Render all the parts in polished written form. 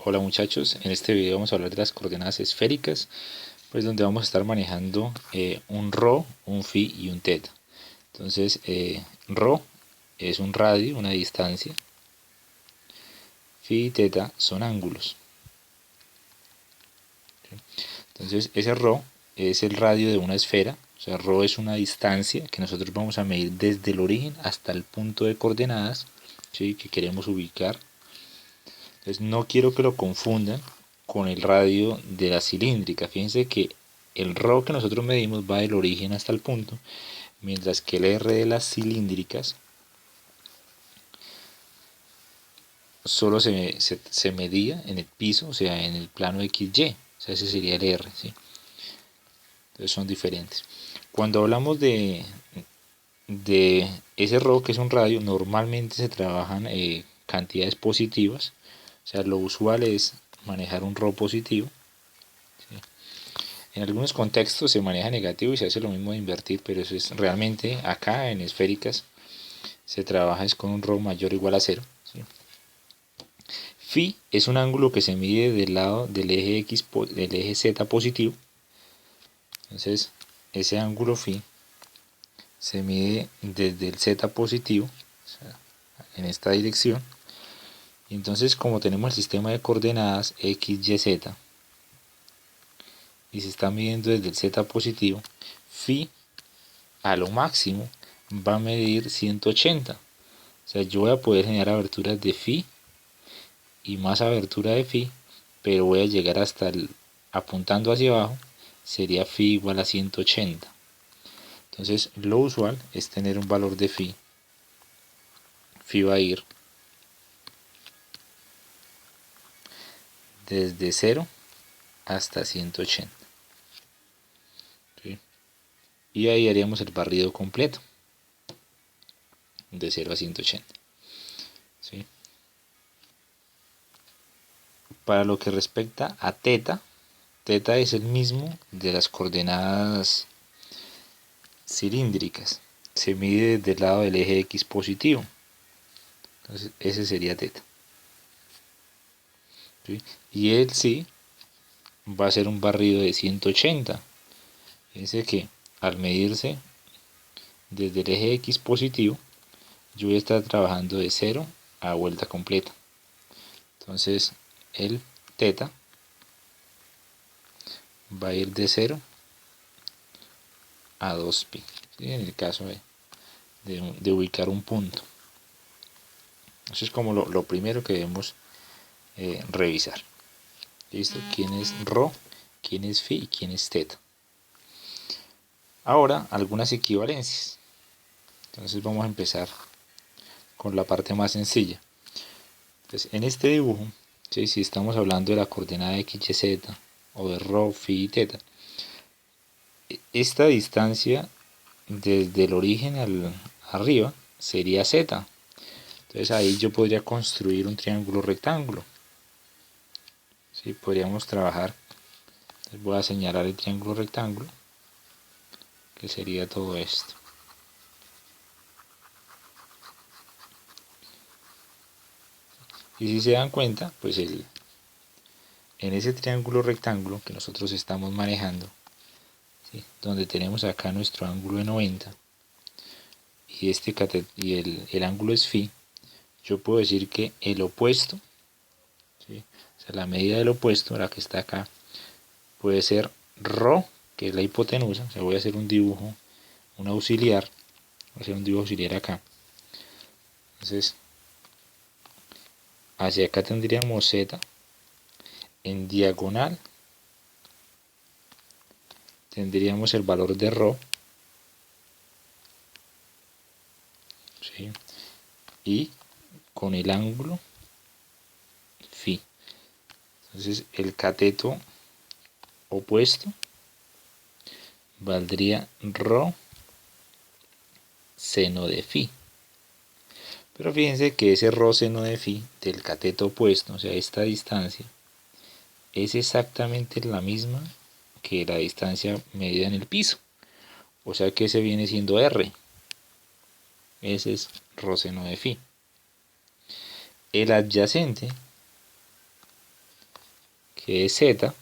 Hola muchachos, en este video vamos a hablar de las coordenadas esféricas, pues donde vamos a estar manejando un ρ, un φ y un θ. Entonces, ρ es un radio, una distancia, φ y θ son ángulos. Entonces, ese ρ es el radio de una esfera, o sea, ρ es una distancia que nosotros vamos a medir desde el origen hasta el punto de coordenadas, ¿sí?, que queremos ubicar. Entonces no quiero que lo confundan con el radio de la cilíndrica. Fíjense que el ρ que nosotros medimos va del origen hasta el punto, mientras que el R de las cilíndricas solo se medía en el piso, o sea, en el plano XY. O sea, ese sería el R, ¿sí? Entonces son diferentes. Cuando hablamos de ese ρ, que es un radio, normalmente se trabajan cantidades positivas. O sea, lo usual es manejar un ρ positivo. ¿Sí? En algunos contextos se maneja negativo y se hace lo mismo de invertir, pero eso es realmente acá en esféricas se trabaja es con un ρ mayor o igual a 0. ¿Sí? Phi es un ángulo que se mide del lado del eje X, del eje Z positivo. Entonces, ese ángulo phi se mide desde el Z positivo, o sea, en esta dirección. Y entonces, como tenemos el sistema de coordenadas X, Y, Z, y se está midiendo desde el Z positivo, phi a lo máximo va a medir 180. O sea, yo voy a poder generar aberturas de phi y más abertura de phi, pero voy a llegar hasta apuntando hacia abajo, sería phi igual a 180. Entonces, lo usual es tener un valor de phi. Phi va a ir desde 0 hasta 180. ¿Sí? Y ahí haríamos el barrido completo, de 0 a 180. ¿Sí? Para lo que respecta a θ, θ es el mismo de las coordenadas cilíndricas. Se mide desde el lado del eje X positivo. Entonces ese sería θ. ¿Sí? Y el sí va a ser un barrido de 180. Fíjense que al medirse desde el eje X positivo, yo voy a estar trabajando de 0 a vuelta completa. Entonces el θ va a ir de 0 a 2pi, ¿sí? En el caso de ubicar un punto. Eso es como lo primero que debemos revisar. ¿Listo? ¿Quién es ρ? ¿Quién es phi? ¿Y quién es θ? Ahora, algunas equivalencias. Entonces vamos a empezar con la parte más sencilla. Entonces, en este dibujo, ¿sí?, si estamos hablando de la coordenada x, y, z, o de ρ, phi y θ, esta distancia desde el origen arriba sería z. Entonces ahí yo podría construir un triángulo rectángulo. ¿Sí? Podríamos trabajar. Entonces voy a señalar el triángulo rectángulo, que sería todo esto. Y si se dan cuenta, pues en ese triángulo rectángulo que nosotros estamos manejando, ¿sí?, donde tenemos acá nuestro ángulo de 90 y, el ángulo es phi, yo puedo decir que el opuesto, ¿sí?, o sea, la medida del opuesto, la que está acá, puede ser ρ, que es la hipotenusa. O sea, voy a hacer un dibujo, un auxiliar, voy a hacer un dibujo auxiliar acá. Entonces, hacia acá tendríamos z, en diagonal tendríamos el valor de ρ, ¿sí?, y con el ángulo phi. Entonces el cateto opuesto valdría ρ seno de phi. Pero fíjense que ese ρ seno de phi del cateto opuesto, o sea, esta distancia, es exactamente la misma que la distancia medida en el piso. O sea que ese viene siendo r. Ese es ρ seno de phi. El adyacente que es z,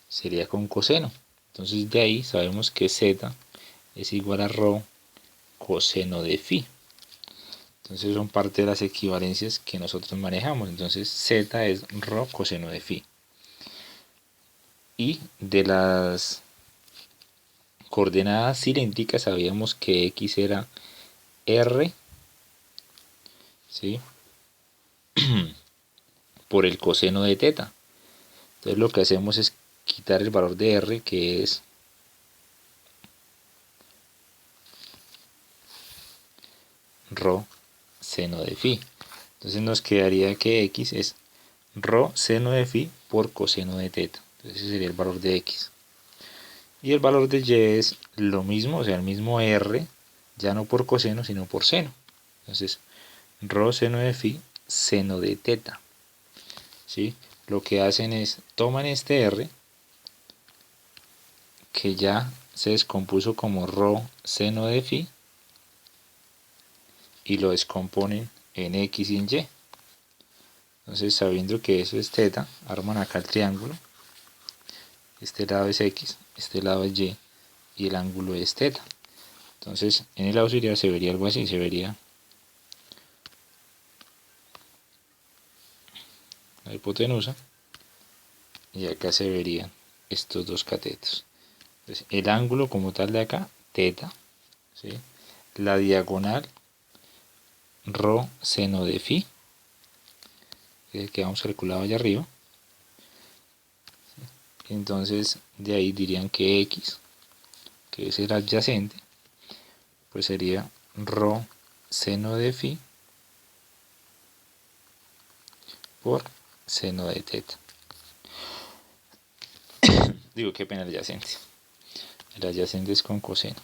sería con coseno. Entonces de ahí sabemos que z es igual a rho coseno de phi. Entonces son parte de las equivalencias que nosotros manejamos. Entonces z es rho coseno de phi. Y de las coordenadas cilíndricas sabíamos que x era r, ¿sí?, por el coseno de teta. Entonces lo que hacemos es quitar el valor de r, que es rho seno de phi. Entonces nos quedaría que x es rho seno de phi por coseno de teta. Entonces ese sería el valor de x. Y el valor de y es lo mismo, o sea, el mismo r, ya no por coseno, sino por seno. Entonces, rho seno de phi seno de teta. ¿Sí? Lo que hacen es, toman este r, que ya se descompuso como rho seno de phi, y lo descomponen en x y en y. Entonces, sabiendo que eso es teta, arman acá el triángulo. Este lado es x, este lado es y el ángulo es teta. Entonces, en el auxiliar se vería algo así, se vería la hipotenusa y acá se verían estos dos catetos. Entonces, el ángulo como tal de acá, teta, ¿sí?, la diagonal, rho seno de phi, que es el que hemos calculado allá arriba. Entonces de ahí dirían que x, que es el adyacente, pues sería rho seno de phi por seno de teta. Digo, qué pena el adyacente. El adyacente es con coseno,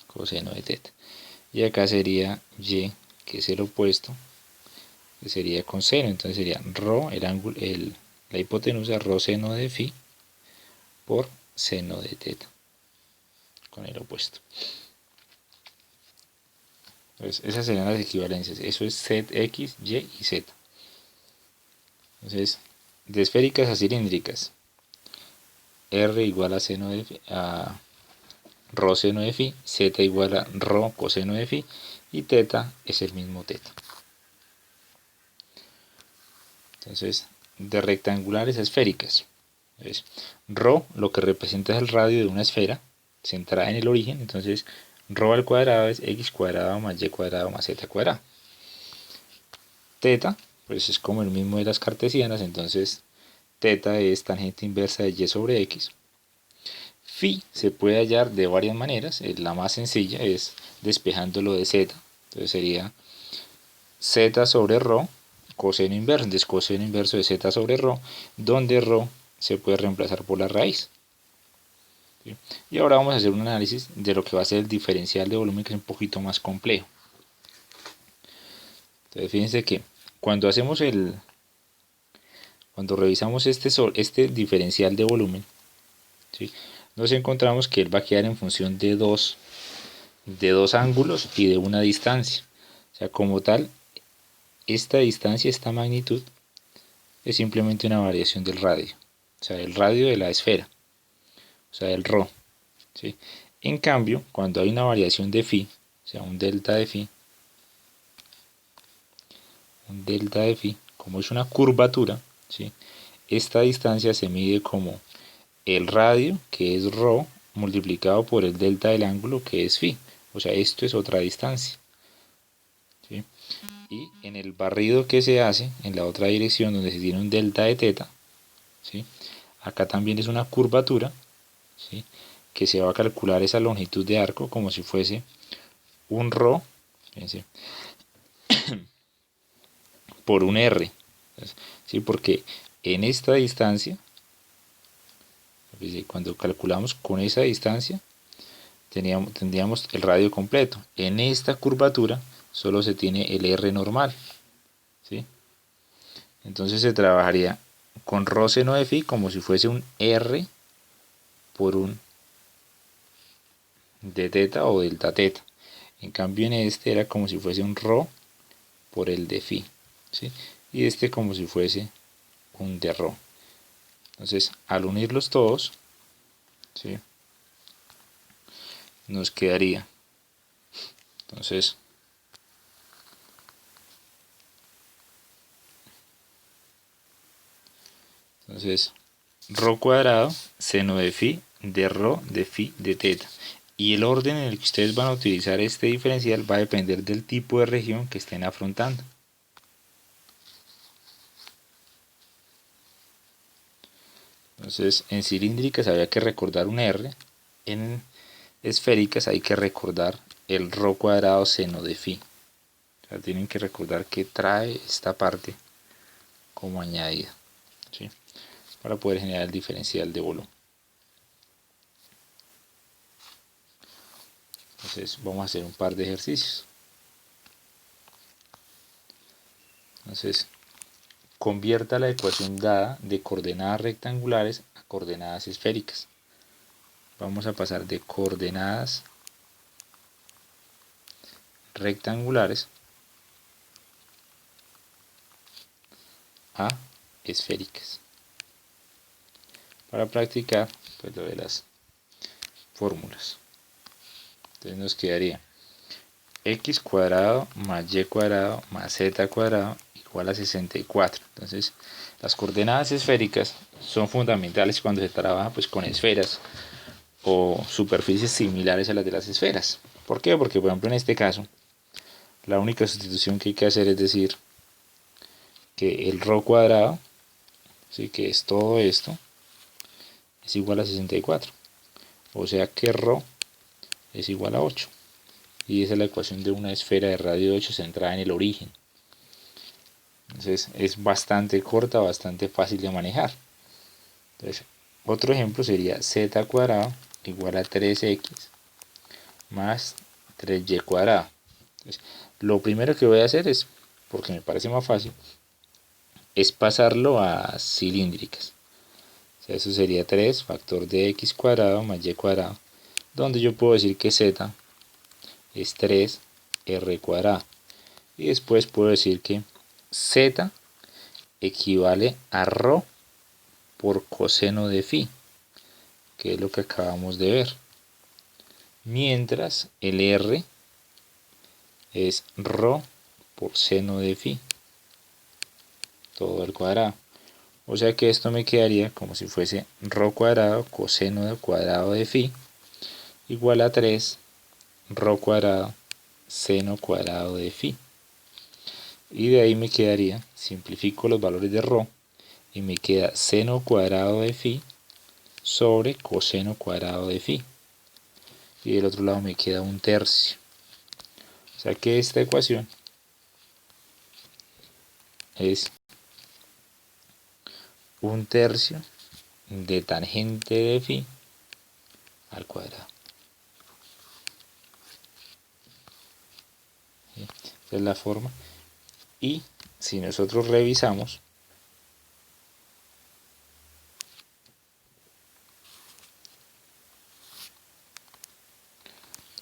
coseno de teta. Y acá sería y, que es el opuesto, que sería con seno. Entonces sería rho, el ángulo, la hipotenusa, rho seno de phi por seno de teta, con el opuesto. Entonces esas serían las equivalencias. Eso es z, x, y y z. Entonces, de esféricas a cilíndricas, r igual a seno de phi, a rho seno de phi, z igual a rho coseno de phi, y teta es el mismo teta. Entonces, de rectangulares a esféricas, entonces, rho lo que representa es el radio de una esfera centrada en el origen. Entonces rho al cuadrado es x cuadrado más y cuadrado más z cuadrado. Teta, pues es como el mismo de las cartesianas, entonces teta es tangente inversa de y sobre x. Phi se puede hallar de varias maneras. La más sencilla es despejándolo de z. Entonces sería z sobre rho coseno inverso. Entonces coseno inverso de z sobre rho, donde rho se puede reemplazar por la raíz. ¿Sí? Y ahora vamos a hacer un análisis de lo que va a ser el diferencial de volumen, que es un poquito más complejo. Entonces fíjense que cuando revisamos este diferencial de volumen, ¿sí?, nos encontramos que él va a quedar en función de dos ángulos y de una distancia. O sea, como tal, esta distancia, esta magnitud, es simplemente una variación del radio. O sea, el radio de la esfera. O sea, el rho. ¿Sí? En cambio, cuando hay una variación de phi, o sea, un delta de phi, como es una curvatura, ¿sí?, esta distancia se mide como el radio, que es rho, multiplicado por el delta del ángulo, que es phi. O sea, esto es otra distancia. ¿Sí? Y en el barrido que se hace en la otra dirección, donde se tiene un delta de teta, ¿sí?, acá también es una curvatura, ¿sí?, que se va a calcular esa longitud de arco como si fuese un rho, fíjense, por un r. ¿Sí? Porque en esta distancia, cuando calculamos con esa distancia, tendríamos el radio completo. En esta curvatura solo se tiene el r normal. ¿Sí? Entonces se trabajaría con rho seno de phi como si fuese un r por un de teta o delta teta. En cambio en este era como si fuese un rho por el de phi. ¿Sí? y este como si fuese un de ρ. Entonces, al unirlos todos, ¿sí?, nos quedaría, entonces, ρ cuadrado seno de phi de ρ de phi de teta. Y el orden en el que ustedes van a utilizar este diferencial va a depender del tipo de región que estén afrontando. Entonces, en cilíndricas había que recordar un R, en esféricas hay que recordar el ρ cuadrado seno de phi. O sea, tienen que recordar que trae esta parte como añadida, ¿sí?, para poder generar el diferencial de volumen. Entonces vamos a hacer un par de ejercicios. Entonces, convierta la ecuación dada de coordenadas rectangulares a coordenadas esféricas. Vamos a pasar de coordenadas rectangulares a esféricas. Para practicar pues lo de las fórmulas. Entonces nos quedaría x cuadrado más y cuadrado más z cuadrado igual a 64. Entonces las coordenadas esféricas son fundamentales cuando se trabaja pues con esferas o superficies similares a las de las esferas. ¿Por qué? Porque por ejemplo en este caso la única sustitución que hay que hacer es decir que el ρ cuadrado, ¿sí?, que es todo esto, es igual a 64. O sea que ρ es igual a 8. Y esa es la ecuación de una esfera de radio 8 centrada en el origen. Entonces es bastante corta, bastante fácil de manejar. Entonces, otro ejemplo sería z cuadrado igual a 3x más 3y cuadrado. Entonces, lo primero que voy a hacer es, porque me parece más fácil, es pasarlo a cilíndricas. O sea, eso sería 3 factor de x cuadrado más y cuadrado, donde yo puedo decir que z es 3r cuadrado. Y después puedo decir que z equivale a ρ por coseno de phi, que es lo que acabamos de ver. Mientras el r es ρ por seno de phi, todo al cuadrado. O sea que esto me quedaría como si fuese ρ cuadrado coseno del cuadrado de phi igual a 3 ρ cuadrado seno cuadrado de phi. Y de ahí me quedaría, simplifico los valores de ρ y me queda seno cuadrado de phi sobre coseno cuadrado de phi. Y del otro lado me queda un tercio. O sea que esta ecuación es un tercio de tangente de phi al cuadrado. Esa es la forma. Y si nosotros revisamos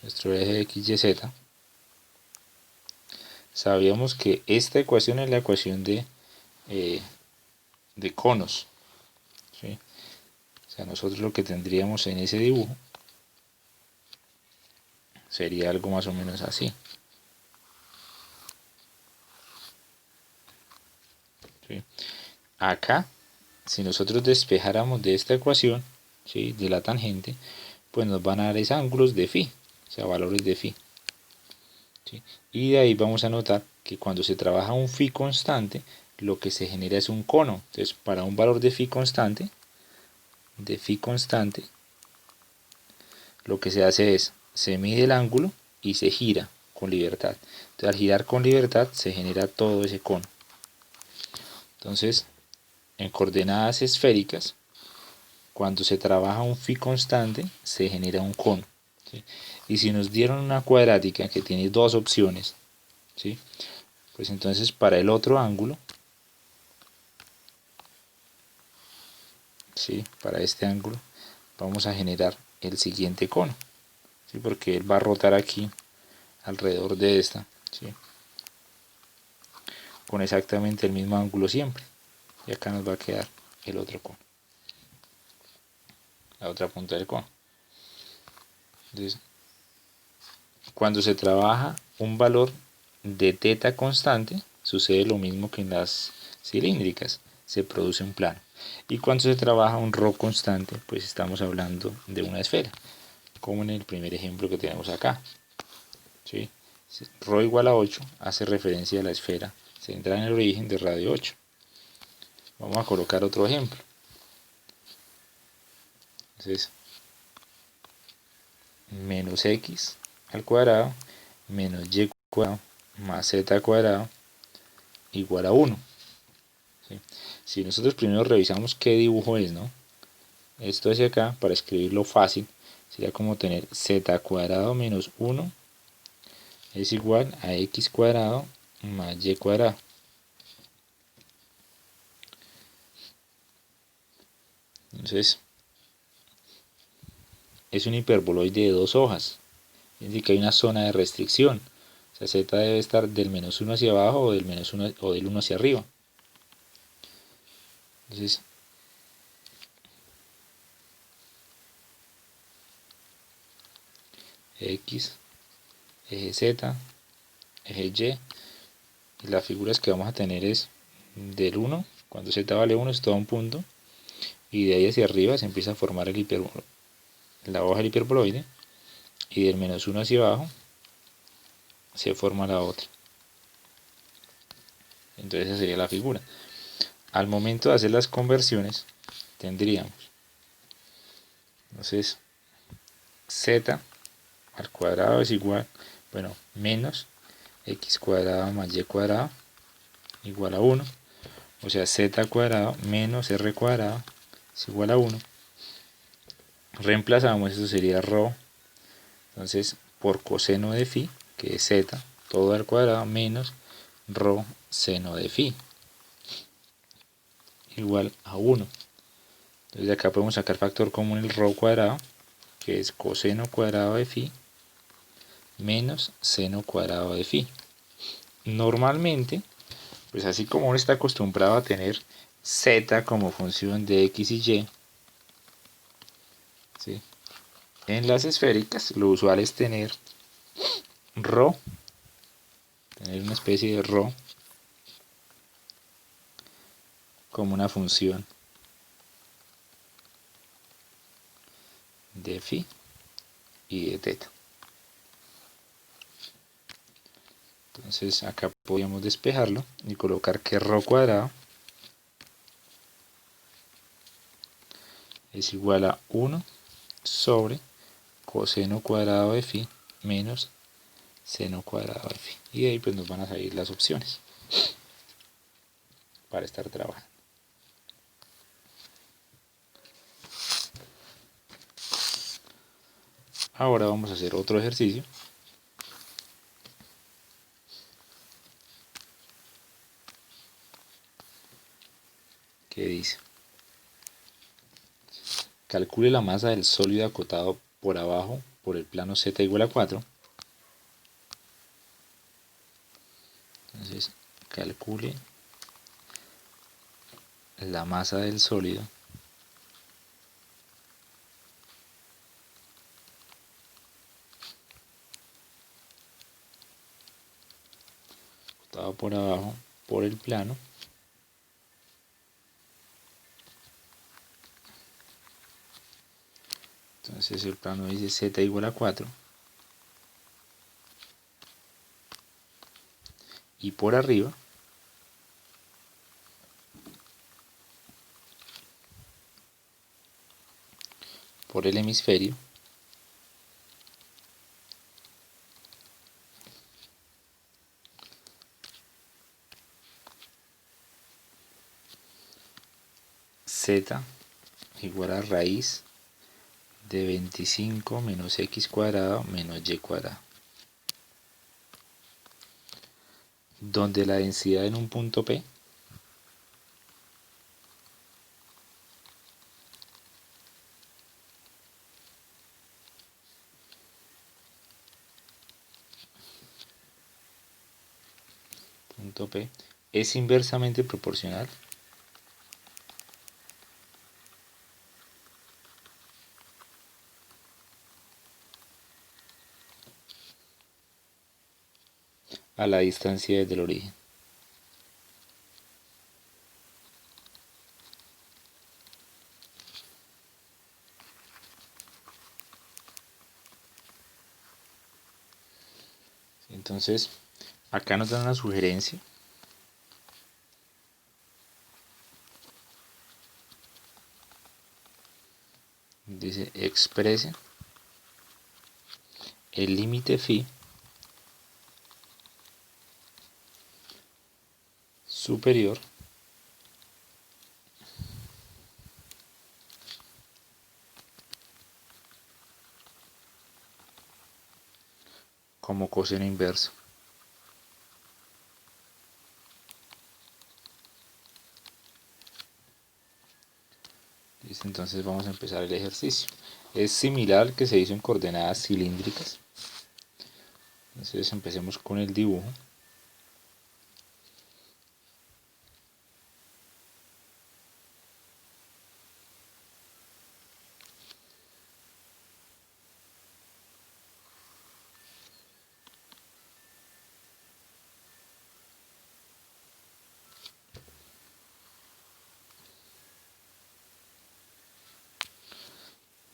nuestro eje x, y, z, sabíamos que esta ecuación es la ecuación de conos, ¿sí? O sea, nosotros lo que tendríamos en ese dibujo sería algo más o menos así, ¿sí? Acá, si nosotros despejáramos de esta ecuación, ¿sí?, de la tangente, pues nos van a dar es ángulos de phi, o sea, valores de phi, ¿sí? Y de ahí vamos a notar que cuando se trabaja un phi constante, lo que se genera es un cono. Entonces, para un valor de phi constante, lo que se hace es, se mide el ángulo y se gira con libertad. Entonces, al girar con libertad se genera todo ese cono. Entonces, en coordenadas esféricas, cuando se trabaja un phi constante, se genera un cono, ¿sí? Y si nos dieron una cuadrática que tiene dos opciones, ¿sí?, pues entonces para el otro ángulo, ¿sí?, para este ángulo, vamos a generar el siguiente cono, ¿sí?, porque él va a rotar aquí alrededor de esta, ¿sí? con exactamente el mismo ángulo siempre. Y acá nos va a quedar el otro cono, la otra punta del cono. Entonces, cuando se trabaja un valor de teta constante, sucede lo mismo que en las cilíndricas, se produce un plano. Y cuando se trabaja un ρ constante, pues estamos hablando de una esfera, como en el primer ejemplo que tenemos acá. ¿Sí? Ρ igual a 8 hace referencia a la esfera centrada en el origen de radio 8. Vamos a colocar otro ejemplo. Entonces, menos x al cuadrado menos y cuadrado más z cuadrado igual a 1. ¿Sí? Si nosotros primero revisamos qué dibujo es, ¿no? Esto hacia acá, para escribirlo fácil, sería como tener z cuadrado menos 1 es igual a x cuadrado más y cuadrado. Entonces, es un hiperboloide de dos hojas. Es decir, que hay una zona de restricción. O sea, z debe estar del menos 1 hacia abajo o del menos 1 o del 1 hacia arriba. Entonces, x, eje z, eje y. Y las figuras que vamos a tener es del 1, cuando z vale 1 es todo un punto. Y de ahí hacia arriba se empieza a formar la hoja del hiperboloide. Y del menos 1 hacia abajo se forma la otra. Entonces esa sería la figura. Al momento de hacer las conversiones tendríamos, entonces, z al cuadrado es igual, bueno, menos x cuadrado más y cuadrado igual a 1. O sea, z cuadrado menos r cuadrado es igual a 1. Reemplazamos, eso sería ρ. Entonces, por coseno de phi, que es z, todo al cuadrado, menos ρ seno de phi, igual a 1. Entonces de acá podemos sacar factor común el ρ cuadrado, que es coseno cuadrado de phi, menos seno cuadrado de phi. Normalmente, pues así como uno está acostumbrado a tener z como función de x y y, ¿sí? En las esféricas lo usual es tener ρ, tener una especie de ρ como una función de phi y de teta. Entonces acá podríamos despejarlo y colocar que ρ cuadrado es igual a 1 sobre coseno cuadrado de phi menos seno cuadrado de phi. Y de ahí pues nos van a salir las opciones para estar trabajando. Ahora vamos a hacer otro ejercicio que dice: calcule la masa del sólido acotado por abajo por el plano z igual a 4. Entonces, calcule la masa del sólido acotado por abajo por el plano Entonces el plano dice z igual a 4. Y por arriba por el hemisferio z igual a raíz de 25 menos x cuadrado menos y cuadrado, donde la densidad en un punto P es inversamente proporcional a la distancia desde el origen. Entonces, acá nos dan una sugerencia. Dice, exprese el límite phi superior como coseno inverso. Listo, entonces vamos a empezar el ejercicio. Es similar al que se hizo en coordenadas cilíndricas. Entonces empecemos con el dibujo.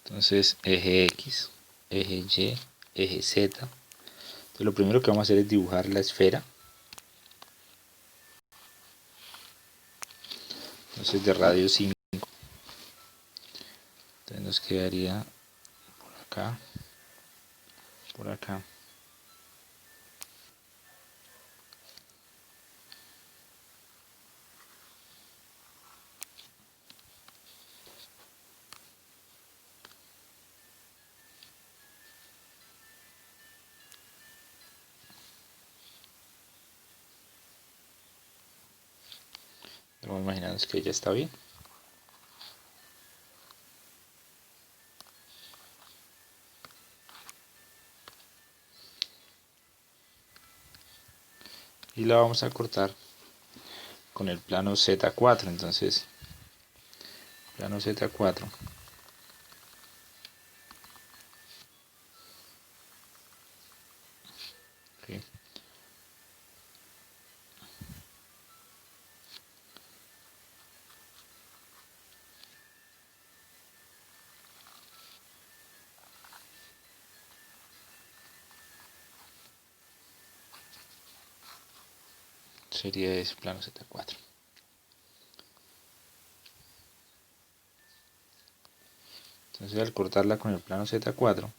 Entonces eje X, eje Y, eje Z. Entonces lo primero que vamos a hacer es dibujar la esfera. Entonces de radio 5. Entonces nos quedaría por acá, por acá. Vamos a imaginarnos que ya está bien. Y la vamos a cortar con el plano Z4. Entonces, plano Z4. Okay. Sería ese plano Z4. Entonces al cortarla con el plano Z4,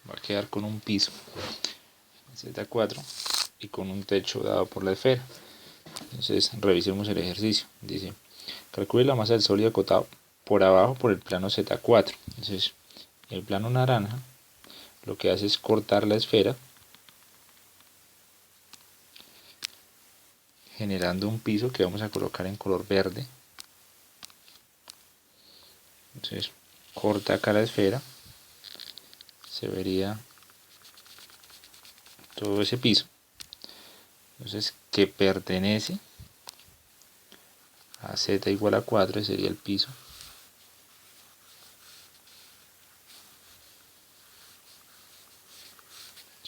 va a quedar con un piso Z4 y con un techo dado por la esfera. Entonces revisemos el ejercicio. Dice, calcule la masa del sólido acotado por abajo por el plano Z4. Entonces el plano naranja lo que hace es cortar la esfera, generando un piso que vamos a colocar en color verde. Entonces corta acá la esfera, se vería todo ese piso. Entonces que pertenece a Z igual a 4, ese sería el piso.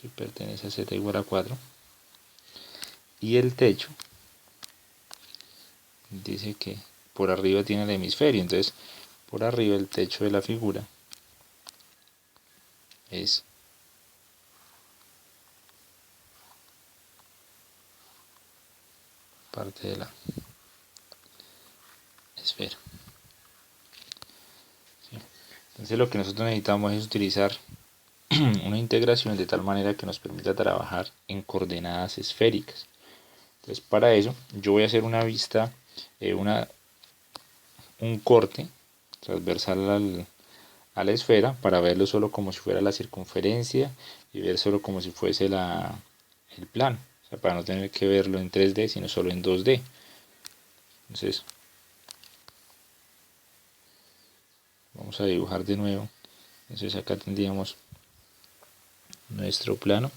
Si pertenece a Z igual a 4. Y el techo dice que por arriba tiene el hemisferio, entonces por arriba el techo de la figura es parte de la esfera. ¿Sí? Entonces lo que nosotros necesitamos es utilizar una integración de tal manera que nos permita trabajar en coordenadas esféricas. Entonces para eso yo voy a hacer una vista, un corte transversal a la esfera para verlo solo como si fuera la circunferencia y ver solo como si fuese el plano, o sea, para no tener que verlo en 3D sino solo en 2D. Entonces vamos a dibujar de nuevo. Entonces acá tendríamos nuestro plano.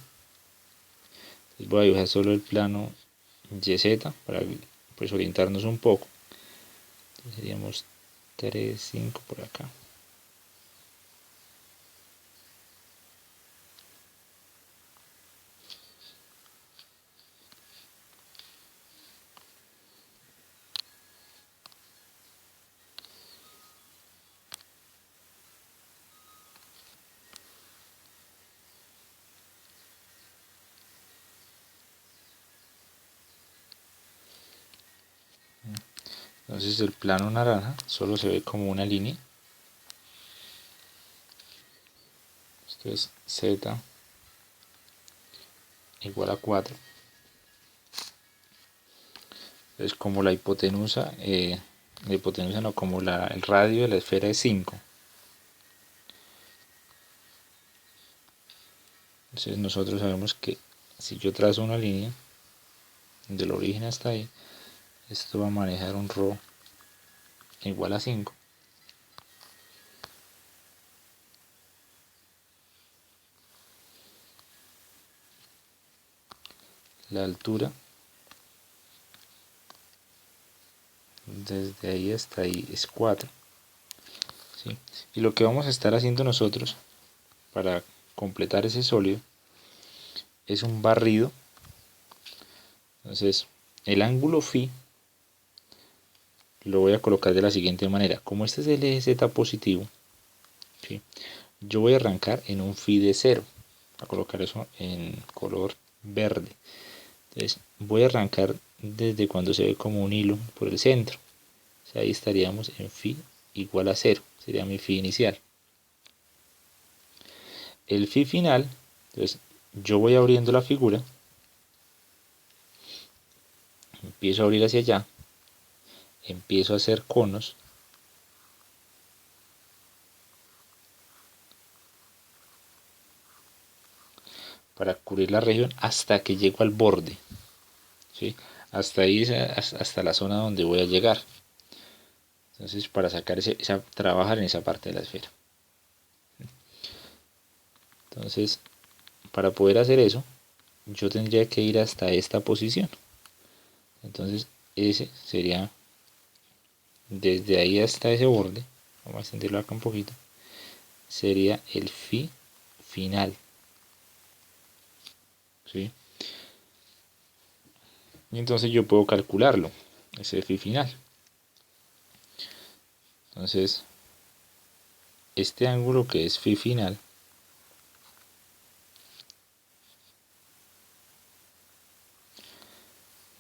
Entonces voy a dibujar solo el plano YZ para pues orientarnos un poco. Entonces seríamos 3, 5 por acá. Entonces el plano naranja solo se ve como una línea. Esto es Z igual a 4. Entonces como la hipotenusa no, como el radio de la esfera es 5. Entonces nosotros sabemos que si yo trazo una línea del origen hasta ahí, esto va a manejar un ρ igual a 5. La altura desde ahí hasta ahí es 4. ¿Sí? Y lo que vamos a estar haciendo nosotros para completar ese sólido es un barrido. Entonces el ángulo φ lo voy a colocar de la siguiente manera. Como este es el eje Z positivo, ¿sí? Yo voy a arrancar en un φ de 0. A colocar eso en color verde. Entonces voy a arrancar desde cuando se ve como un hilo por el centro. O sea, ahí estaríamos en φ igual a 0. Sería mi φ inicial. El φ final, entonces yo voy abriendo la figura. Empiezo a abrir hacia allá. Empiezo a hacer conos. Para cubrir la región hasta que llego al borde. ¿Sí? Hasta ahí, hasta la zona donde voy a llegar. Entonces para sacar trabajar en esa parte de la esfera. Entonces para poder hacer eso yo tendría que ir hasta esta posición. Entonces ese sería desde ahí hasta ese borde. Vamos a extenderlo acá un poquito. Sería el φ final. ¿Sí? Y entonces yo puedo calcularlo, ese φ final. Entonces este ángulo que es φ final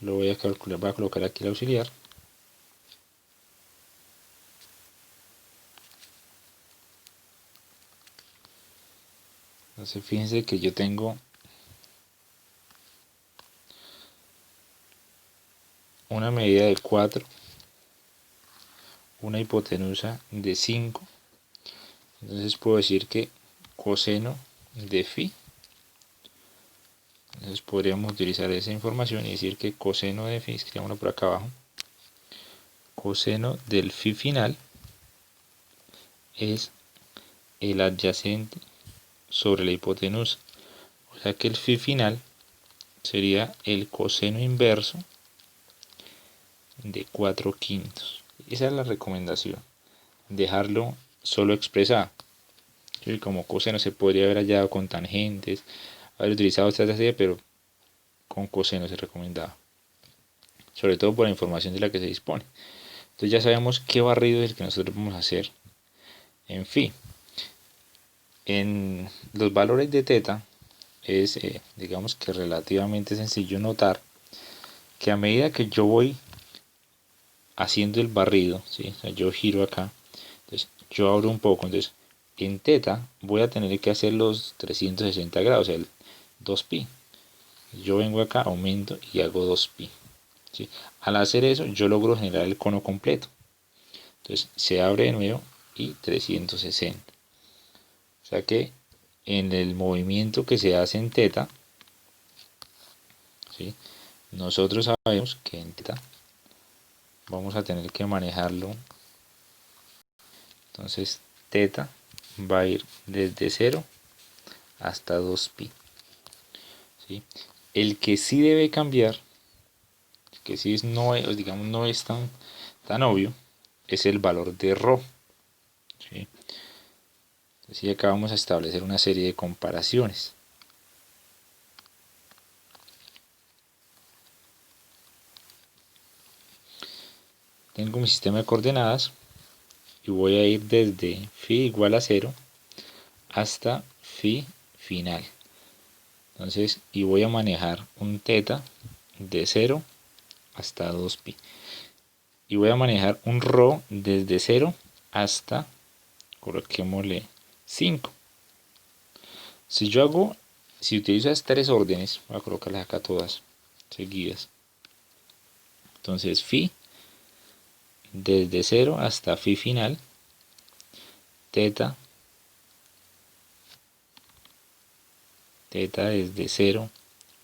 lo voy a calcular, voy a colocar aquí el auxiliar. Entonces fíjense que yo tengo una medida de 4, una hipotenusa de 5. Entonces puedo decir que coseno de φ. Entonces podríamos utilizar esa información y decir que coseno de φ, escribámoslo por acá abajo, coseno del φ final es el adyacente sobre la hipotenusa. O sea que el φ final sería el coseno inverso de 4/5. Esa es la recomendación, dejarlo solo expresado. Como coseno se podría haber hallado con tangentes, haber utilizado estrategia, pero con coseno se recomendaba, sobre todo por la información de la que se dispone. Entonces ya sabemos qué barrido es el que nosotros vamos a hacer en φ. En los valores de θ es digamos que relativamente sencillo notar que a medida que yo voy haciendo el barrido, ¿sí? O sea, yo giro acá, entonces yo abro un poco, entonces en θ voy a tener que hacer los 360 grados, el 2π. Yo vengo acá, aumento y hago 2π. ¿Sí? Al hacer eso yo logro generar el cono completo. Entonces se abre de nuevo y 360. O sea que en el movimiento que se hace en teta, ¿sí? Nosotros sabemos que en teta vamos a tener que manejarlo. Entonces teta va a ir desde 0 hasta 2pi, ¿sí? El que sí debe cambiar, que sí no, digamos, no es tan obvio, es el valor de ρ, ¿sí? Entonces acá vamos a establecer una serie de comparaciones. Tengo mi sistema de coordenadas y voy a ir desde phi igual a 0 hasta phi final. Entonces, y voy a manejar un teta de 0 hasta 2pi. Y voy a manejar un ρ desde 0 hasta, coloquémosle 5. Si utilizo esas tres órdenes, voy a colocarlas acá todas seguidas. Entonces, phi desde 0 hasta phi final, teta desde 0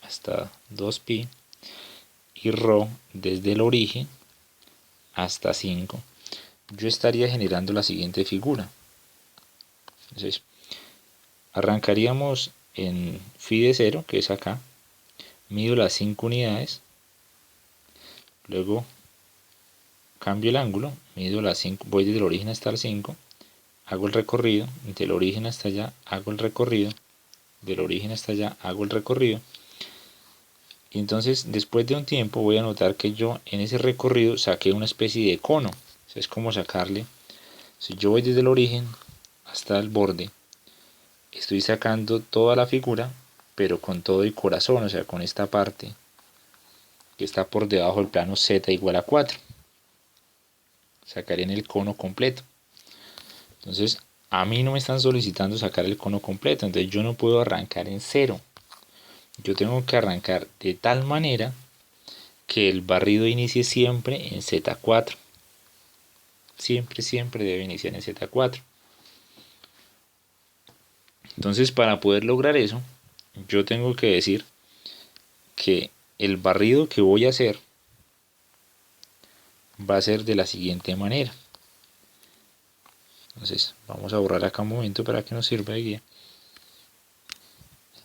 hasta 2pi y ρ desde el origen hasta 5, yo estaría generando la siguiente figura. Entonces, arrancaríamos en phi de 0, que es acá, mido las 5 unidades, luego cambio el ángulo, mido las 5, voy desde el origen hasta el 5, hago el recorrido, del origen hasta allá hago el recorrido, del origen hasta allá hago el recorrido, y entonces después de un tiempo voy a notar que yo en ese recorrido saqué una especie de cono. O sea, es como sacarle, si yo voy desde el origen hasta el borde, estoy sacando toda la figura, pero con todo el corazón, o sea, con esta parte que está por debajo del plano z igual a 4. Sacaré en el cono completo. Entonces, a mí no me están solicitando sacar el cono completo, entonces yo no puedo arrancar en 0. Yo tengo que arrancar de tal manera que el barrido inicie siempre en Z4. Siempre debe iniciar en Z4. Entonces, para poder lograr eso, yo tengo que decir que el barrido que voy a hacer va a ser de la siguiente manera. Entonces, vamos a borrar acá un momento para que nos sirva de guía.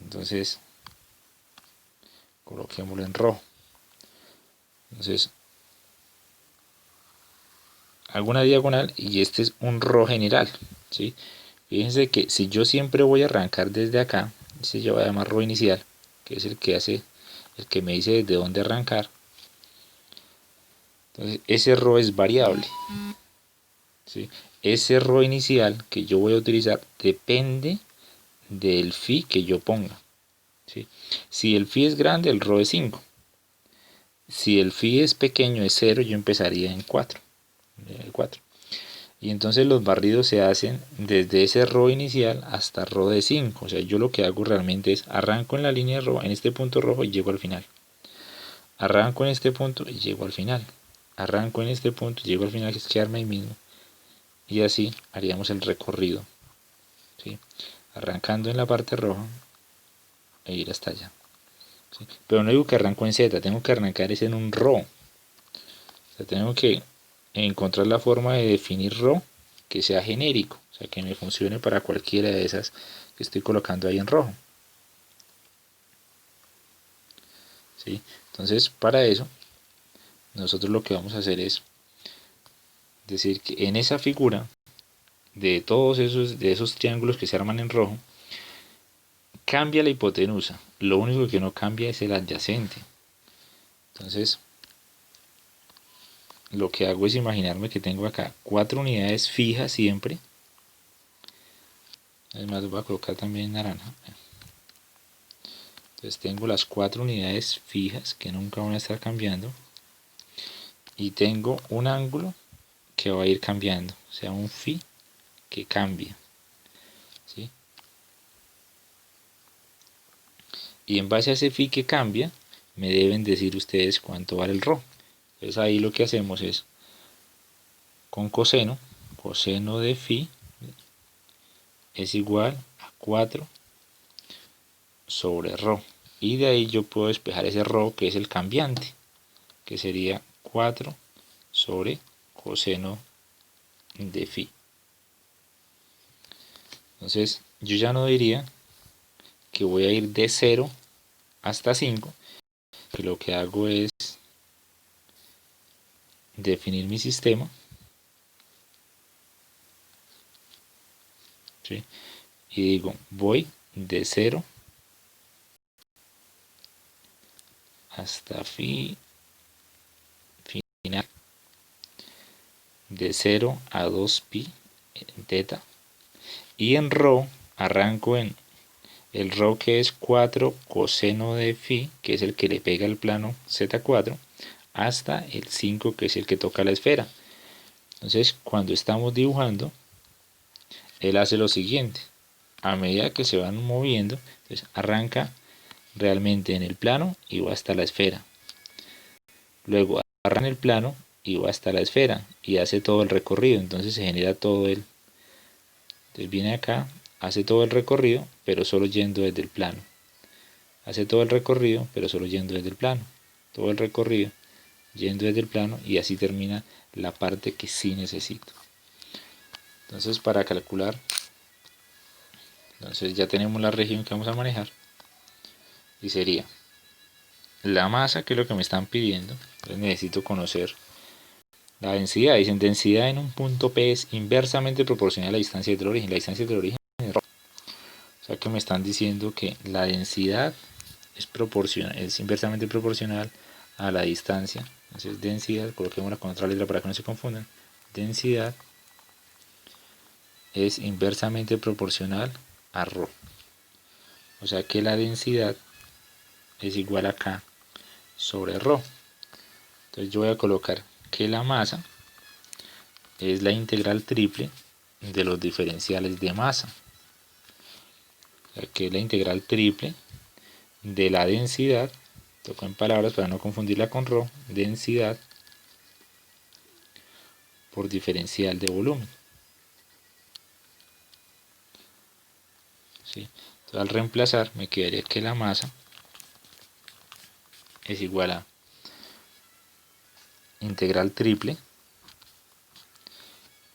Entonces, coloquémoslo en rojo. Entonces, hago una diagonal y este es un ρ general, ¿sí? Fíjense que si yo siempre voy a arrancar desde acá, se va a llamar ρ inicial, que es el que me dice desde dónde arrancar. Entonces, ese ρ es variable, ¿sí? Ese ρ inicial que yo voy a utilizar depende del phi que yo ponga, ¿sí? Si el phi es grande, el ρ es 5. Si el phi es pequeño, es 0, yo empezaría en 4. Y entonces los barridos se hacen desde ese ρ inicial hasta ρ de 5. O sea, yo lo que hago realmente es arranco en la línea roja, en este punto rojo, y llego al final. Arranco en este punto y llego al final. Arranco en este punto y llego al final, que es quedarme ahí mismo. Y así haríamos el recorrido, ¿sí? Arrancando en la parte roja e ir hasta allá, ¿sí? Pero no digo que arranco en Z, tengo que arrancar es en un ρ. O sea, tengo que encontrar la forma de definir ρ que sea genérico, o sea, que me funcione para cualquiera de esas que estoy colocando ahí en rojo, ¿sí? Entonces, para eso, nosotros lo que vamos a hacer es decir que en esa figura de todos esos triángulos que se arman en rojo, cambia la hipotenusa, lo único que no cambia es el adyacente. Entonces, lo que hago es imaginarme que tengo acá 4 unidades fijas siempre. Además voy a colocar también naranja. Entonces tengo las 4 unidades fijas que nunca van a estar cambiando. Y tengo un ángulo que va a ir cambiando, o sea, un phi que cambia, ¿sí? Y en base a ese phi que cambia, me deben decir ustedes cuánto vale el ρ. Entonces ahí lo que hacemos es, con coseno de phi es igual a 4 sobre ρ. Y de ahí yo puedo despejar ese ρ que es el cambiante, que sería 4 sobre coseno de phi. Entonces yo ya no diría que voy a ir de 0 hasta 5, que lo que hago es definir mi sistema, ¿sí? Y digo, voy de 0 hasta final, de 0 a 2pi en teta, y en ρ arranco en el ρ que es 4 coseno de phi, que es el que le pega al plano z4, hasta el 5 que es el que toca la esfera. Entonces cuando estamos dibujando, él hace lo siguiente: a medida que se van moviendo, entonces arranca realmente en el plano y va hasta la esfera. Luego arranca en el plano y va hasta la esfera y hace todo el recorrido. Entonces se genera todo el... Entonces viene acá, hace todo el recorrido, pero solo yendo desde el plano. Hace todo el recorrido, pero solo yendo desde el plano. Todo el recorrido, yendo desde el plano, y así termina la parte que sí necesito. Entonces para calcular, entonces ya tenemos la región que vamos a manejar. Y sería la masa, que es lo que me están pidiendo. Entonces necesito conocer la densidad. Dicen densidad en un punto P es inversamente proporcional a la distancia del origen. La distancia del origen es ρ. O sea que me están diciendo que la densidad es inversamente proporcional a la distancia. Entonces densidad, coloquémosla con otra letra para que no se confundan. Densidad es inversamente proporcional a ρ. O sea que la densidad es igual a K sobre ρ. Entonces yo voy a colocar que la masa es la integral triple de los diferenciales de masa. O sea que es la integral triple de la densidad, toco en palabras para no confundirla con ρ, densidad por diferencial de volumen. ¿Sí? Entonces al reemplazar me quedaría que la masa es igual a integral triple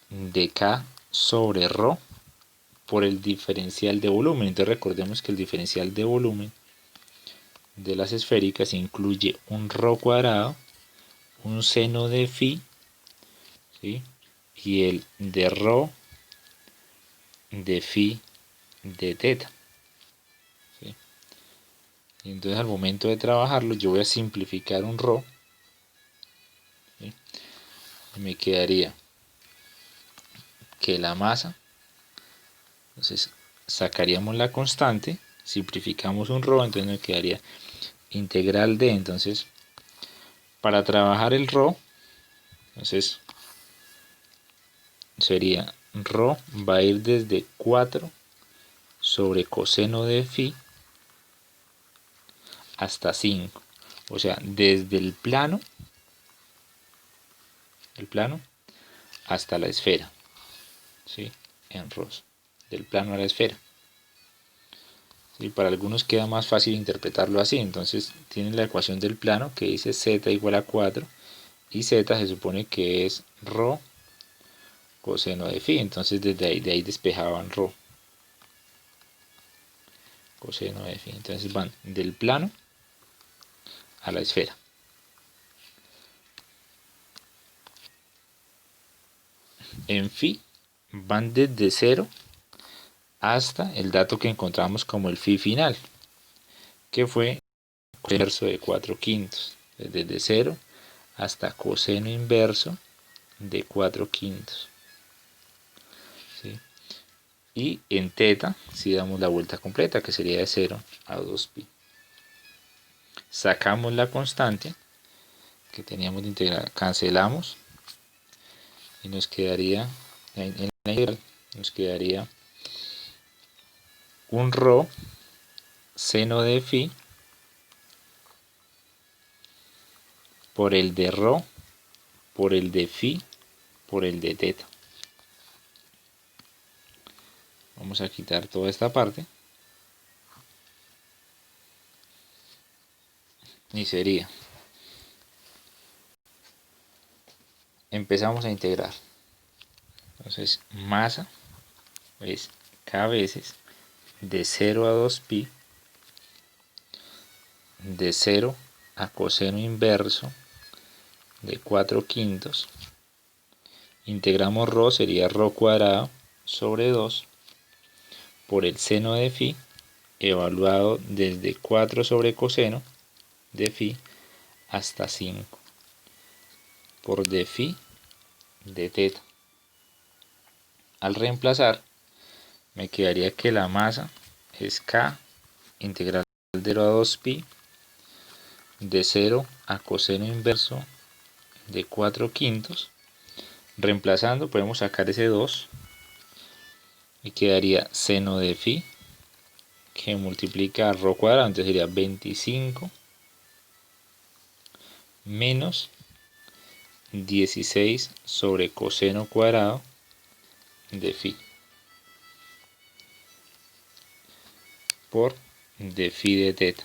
de K sobre ρ por el diferencial de volumen. Entonces recordemos que el diferencial de volumen de las esféricas incluye un ρ cuadrado, un seno de phi, ¿sí? Y el de ρ de phi de teta. ¿Sí? Y entonces al momento de trabajarlo yo voy a simplificar un ρ, ¿sí? Y me quedaría que la masa, entonces sacaríamos la constante, simplificamos un ρ, entonces me quedaría integral de, entonces para trabajar el ρ, entonces sería ρ va a ir desde 4 sobre coseno de phi hasta 5, o sea desde el plano hasta la esfera, ¿sí? En ROS, del plano a la esfera. ¿Sí? Para algunos queda más fácil interpretarlo así. Entonces tienen la ecuación del plano que dice z igual a 4 y z se supone que es ρ coseno de phi. Entonces desde ahí, de ahí despejaban ρ coseno de phi. Entonces van del plano a la esfera. En phi van desde 0 hasta el dato que encontramos como el phi final, que fue inverso de 4/5. Desde 0 hasta coseno inverso de 4/5. ¿Sí? Y en teta si damos la vuelta completa, que sería de 0 a 2pi. Sacamos la constante que teníamos de integral, cancelamos y nos quedaría en la integral nos quedaría un ρ seno de phi por el de ρ por el de phi por el de teta. Vamos a quitar toda esta parte y sería, empezamos a integrar. Entonces masa es k veces de 0 a 2pi de 0 a coseno inverso de 4/5. Integramos ρ, sería ρ cuadrado sobre 2 por el seno de phi evaluado desde 4 sobre coseno de phi hasta 5 por d phi de teta. Al reemplazar me quedaría que la masa es k integral de 0 a 2pi de 0 a coseno inverso de 4/5. Reemplazando podemos sacar ese 2 y quedaría seno de phi que multiplica ρ cuadrado, entonces sería 25 menos 16 sobre coseno cuadrado de phi por d phi de teta.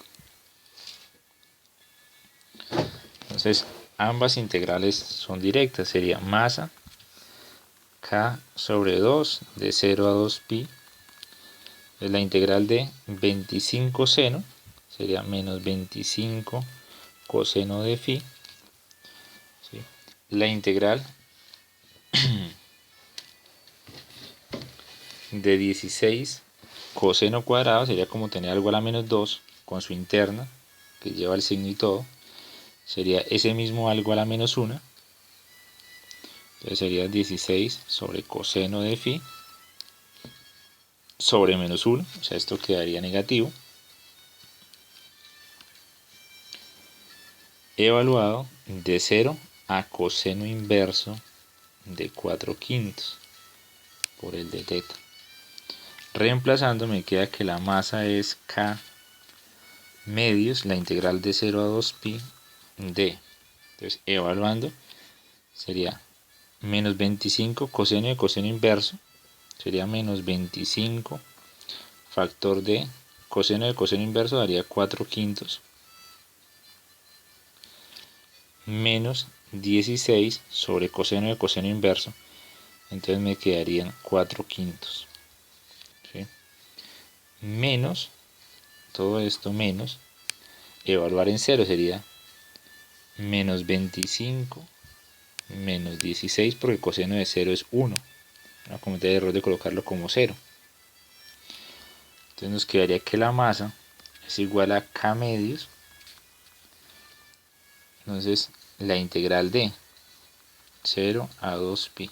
Entonces ambas integrales son directas, sería masa k sobre 2 de 0 a 2pi, es la integral de 25 seno, sería menos 25 coseno de phi, ¿sí? La integral de 16 coseno cuadrado sería como tener algo a la menos 2 con su interna, que lleva el signo y todo, sería ese mismo algo a la menos 1, entonces sería 16 sobre coseno de phi sobre menos 1, o sea, esto quedaría negativo, evaluado de 0 a coseno inverso de 4/5 por el de teta. Reemplazando me queda que la masa es k medios, la integral de 0 a 2pi d. Entonces evaluando sería menos 25 coseno de coseno inverso, sería menos 25 factor de coseno inverso daría 4/5 menos 16 sobre coseno de coseno inverso, entonces me quedarían 4/5, ¿sí? Menos todo esto menos evaluar en cero sería menos 25 menos 16 porque coseno de 0 es 1. No cometer el error de colocarlo como 0. Entonces nos quedaría que la masa es igual a k medios. Entonces la integral de 0 a 2pi.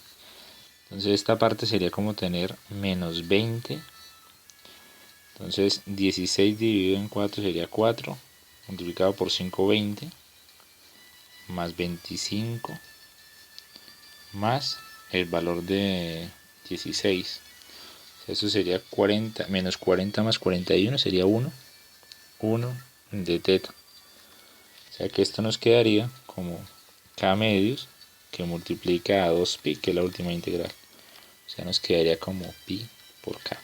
Entonces esta parte sería como tener menos 20. Entonces 16 dividido en 4 sería 4. Multiplicado por 5, 20. Más 25. Más el valor de 16. Eso sería 40, menos 40 más 41 sería 1. 1 de teta. O sea que esto nos quedaría como k medios que multiplica a 2pi, que es la última integral. O sea, nos quedaría como pi por k.